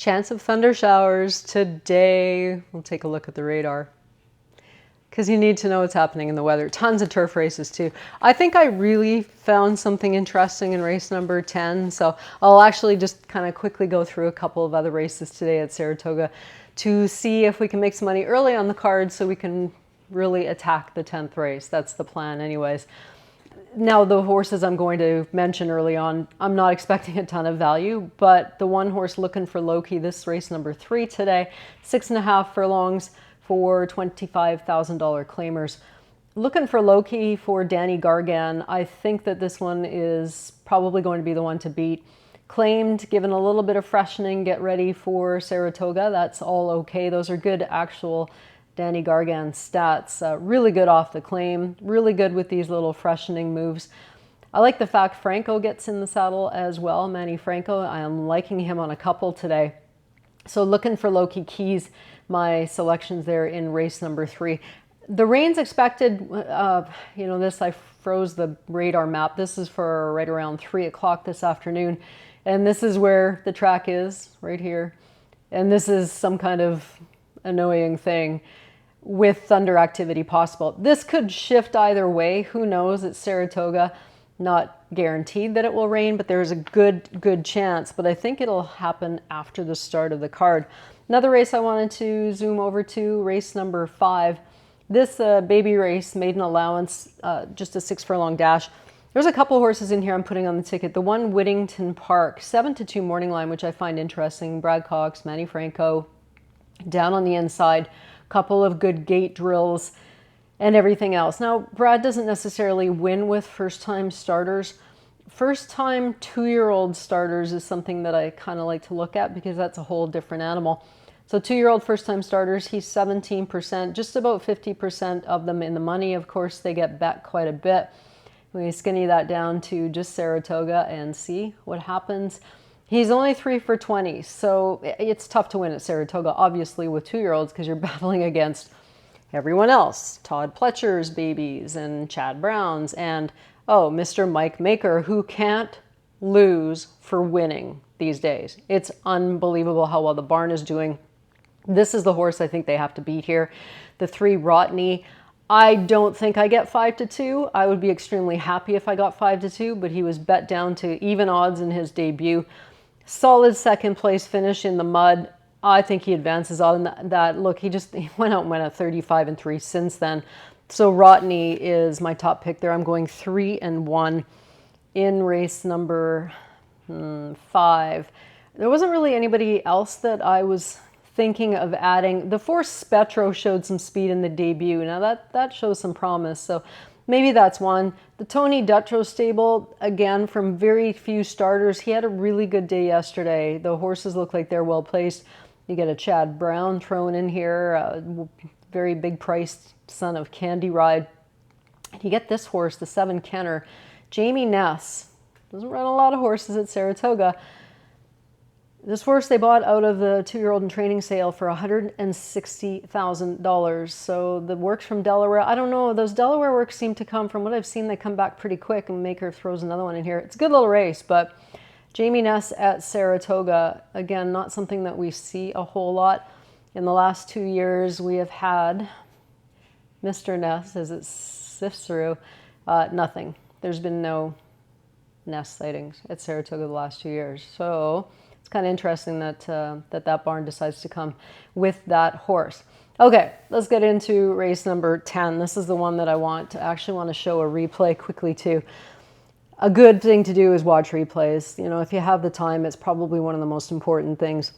Chance of thunder showers today. We'll take a look at the radar because you need to know what's happening in the weather. Tons of turf races too. I think I really found something interesting in race number 10. So I'll actually just kind of quickly go through a couple of other races today at Saratoga to see if we can make some money early on the card so we can really attack the 10th race. That's the plan anyways. Now, the horses I'm going to mention early on, I'm not expecting a ton of value, but the one horse looking for Loki, this race number 3 today, 6.5 furlongs for $25,000 claimers. Looking for Loki for Danny Gargan. I think that this one is probably going to be the one to beat. Claimed, given a little bit of freshening, get ready for Saratoga. That's all okay. Those are good actual Danny Gargan stats. Really good off the claim, really good with these little freshening moves. I like the fact Franco gets in the saddle as well, Manny Franco. I am liking him on a couple today. So looking for Loki Keys, my selections there in race number 3. The rain's expected, this, I froze the radar map. This is for right around 3 o'clock this afternoon. And this is where the track is, right here. And this is some kind of annoying thing with thunder activity possible. This could shift either way. Who knows? It's Saratoga. Not guaranteed that it will rain, but there's a good chance. But I think it'll happen after the start of the card. Another race I wanted to zoom over to, race number 5. This baby race, maiden allowance, just a 6 furlong dash. There's a couple horses in here I'm putting on the ticket. The one Whittington Park, 7-2 morning line, which I find interesting. Brad Cox, Manny Franco, down on the inside. Couple of good gate drills and everything else. Now, Brad doesn't necessarily win with first-time starters. First-time 2-year-old starters is something that I kind of like to look at because that's a whole different animal. So 2-year-old first-time starters, he's 17%, just about 50% of them in the money. Of course, they get bet quite a bit. We skinny that down to just Saratoga and see what happens. He's only 3 for 20, so it's tough to win at Saratoga, obviously, with 2-year-olds because you're battling against everyone else. Todd Pletcher's babies and Chad Brown's and, Mr. Mike Maker, who can't lose for winning these days. It's unbelievable how well the barn is doing. This is the horse I think they have to beat here. The 3 Rotney. I don't think I get 5-2. I would be extremely happy if I got 5-2, but he was bet down to even odds in his debut. Solid second place finish in the mud. I think he advances on that. Look, he went out and went at 35-3 since then. So Rotney is my top pick there. I'm going 3-1 in race number 5. There wasn't really anybody else that I was thinking of adding. The 4 Spetro showed some speed in the debut. Now that shows some promise. So maybe that's one. The Tony Dutrow stable, again, from very few starters. He had a really good day yesterday. The horses look like they're well placed. You get a Chad Brown thrown in here, a very big priced son of Candy Ride. You get this horse, the 7 Kenner, Jamie Ness. Doesn't run a lot of horses at Saratoga. This horse they bought out of the 2-year-old in training sale for $160,000. So the works from Delaware, I don't know, those Delaware works seem to come, from what I've seen, they come back pretty quick, and Maker throws another one in here. It's a good little race, but Jamie Ness at Saratoga, again, not something that we see a whole lot. In the last 2 years, we have had Mr. Ness, as it sifts through, nothing. There's been no Ness sightings at Saratoga the last 2 years. So it's kind of interesting that that barn decides to come with that horse. Okay, let's get into race number 10. This is the one that I want to show a replay quickly too. A good thing to do is watch replays. You know, if you have the time, it's probably one of the most important things.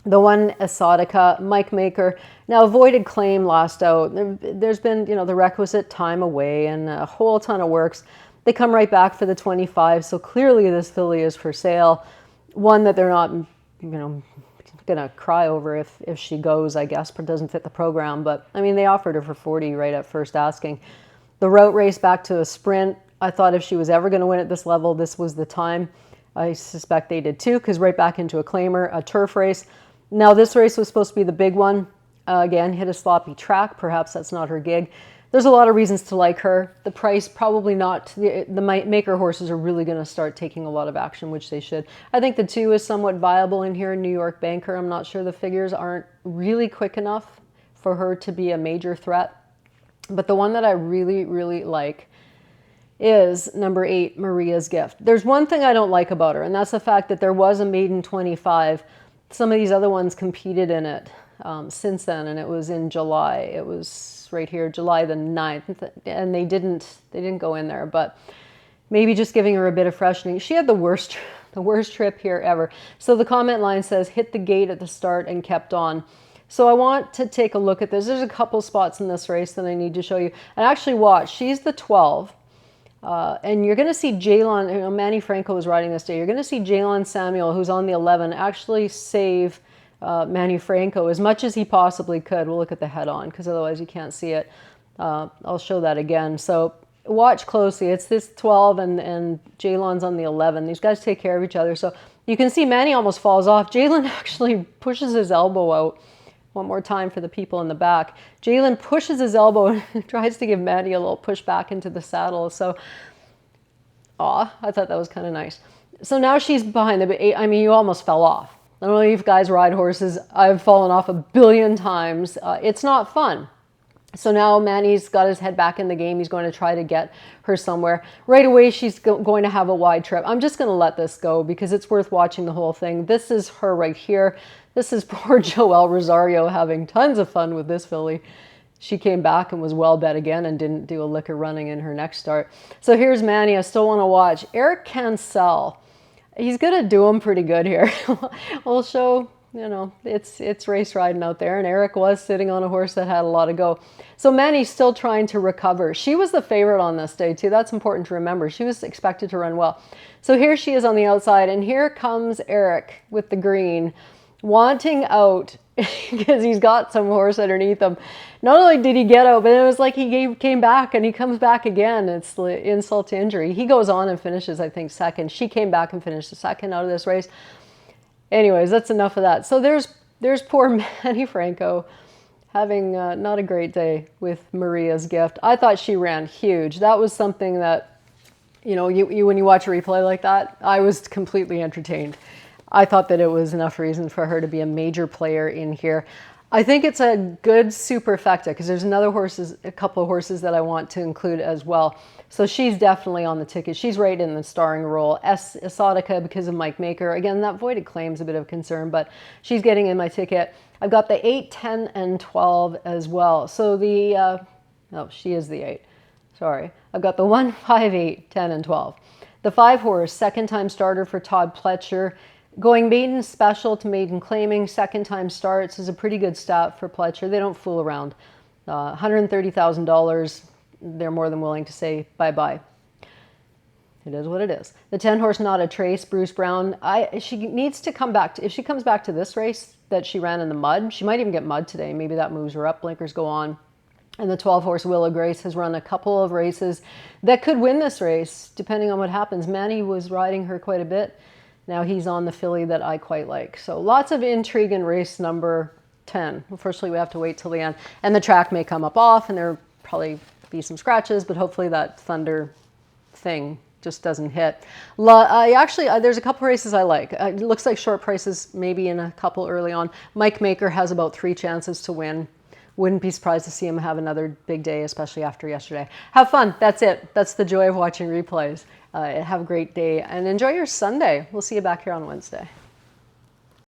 The one Exotica, Mike Maker, now avoided claim last out. There's been, the requisite time away and a whole ton of works. They come right back for the 25, so clearly this filly is for sale. One that they're not, going to cry over if she goes, I guess, but doesn't fit the program. But, I mean, they offered her for 40 right at first asking. The route race back to a sprint, I thought if she was ever going to win at this level, this was the time. I suspect they did too, because right back into a claimer, a turf race. Now, this race was supposed to be the big one. Again, hit a sloppy track. Perhaps that's not her gig. There's a lot of reasons to like her. The price, probably not. The maker horses are really going to start taking a lot of action, which they should. I think the 2 is somewhat viable in here. New York Banker, I'm not sure, the figures aren't really quick enough for her to be a major threat. But the one that I really, really like is number 8, Maria's Gift. There's one thing I don't like about her, and that's the fact that there was a maiden 25. Some of these other ones competed in it since then, and it was in July. It was right here, July the 9th, and they didn't go in there, but maybe just giving her a bit of freshening. She had the worst trip here ever. So the comment line says, hit the gate at the start and kept on. So I want to take a look at this. There's a couple spots in this race that I need to show you. And actually watch, she's the 12. And you're going to see Jalon, you know, Manny Franco was riding this day. You're going to see Jalon Samuel, who's on the 11, actually save Manny Franco as much as he possibly could. We'll look at the head on because otherwise you can't see it. I'll show that again. So watch closely. It's this 12 and Jalon's on the 11. These guys take care of each other. So you can see Manny almost falls off. Jalon actually pushes his elbow out. One more time for the people in the back. Jalon pushes his elbow and tries to give Manny a little push back into the saddle. So, I thought that was kind of nice. So now she's behind the, I mean, you almost fell off. I don't know if you guys ride horses. I've fallen off a billion times. It's not fun. So now Manny's got his head back in the game. He's going to try to get her somewhere. Right away, she's going to have a wide trip. I'm just going to let this go because it's worth watching the whole thing. This is her right here. This is poor Joelle Rosario having tons of fun with this filly. She came back and was well bet again and didn't do a lick of running in her next start. So here's Manny. I still want to watch. Eric Cancel. He's going to do him pretty good here. We'll show, you know, it's race riding out there. And Eric was sitting on a horse that had a lot of go. So Manny's still trying to recover. She was the favorite on this day too. That's important to remember. She was expected to run well. So here she is on the outside. And here comes Eric with the green, wanting out because he's got some horse underneath him. Not only did he get out, but it was like he came back and he comes back again. It's insult to injury. He goes on and finishes, I think, second. She came back and finished the second out of this race. Anyways, that's enough of that. So there's poor Manny Franco having not a great day with Maria's Gift. I thought she ran huge. That was something that, you know, when you watch a replay like that, I was completely entertained. I thought that it was enough reason for her to be a major player in here. I think it's a good superfecta because there's a couple of horses that I want to include as well. So she's definitely on the ticket. She's right in the starring role. Saratoga because of Mike Maker. Again, that voided claim's a bit of concern, but she's getting in my ticket. I've got the 8, 10, and 12 as well. So no, she is the 8. Sorry. I've got the 1, 5, 8, 10, and 12. The 5 horse, second time starter for Todd Pletcher. Going maiden special to maiden claiming, second time starts is a pretty good stat for Pletcher. They don't fool around. $130,000, they're more than willing to say bye-bye. It is what it is. The 10 horse Not a Trace, Bruce Brown. She needs to come back. If she comes back to this race that she ran in the mud, she might even get mud today. Maybe that moves her up. Blinkers go on. And the 12 horse Willow Grace has run a couple of races that could win this race, depending on what happens. Manny was riding her quite a bit. Now he's on the filly that I quite like. So lots of intrigue in race number 10. Unfortunately, we have to wait till the end. And the track may come up off, and there'll probably be some scratches, but hopefully that Thunder thing just doesn't hit. There's a couple races I like. It looks like short prices maybe in a couple early on. Mike Maker has about 3 chances to win. Wouldn't be surprised to see him have another big day, especially after yesterday. Have fun. That's it. That's the joy of watching replays. Have a great day and enjoy your Sunday. We'll see you back here on Wednesday.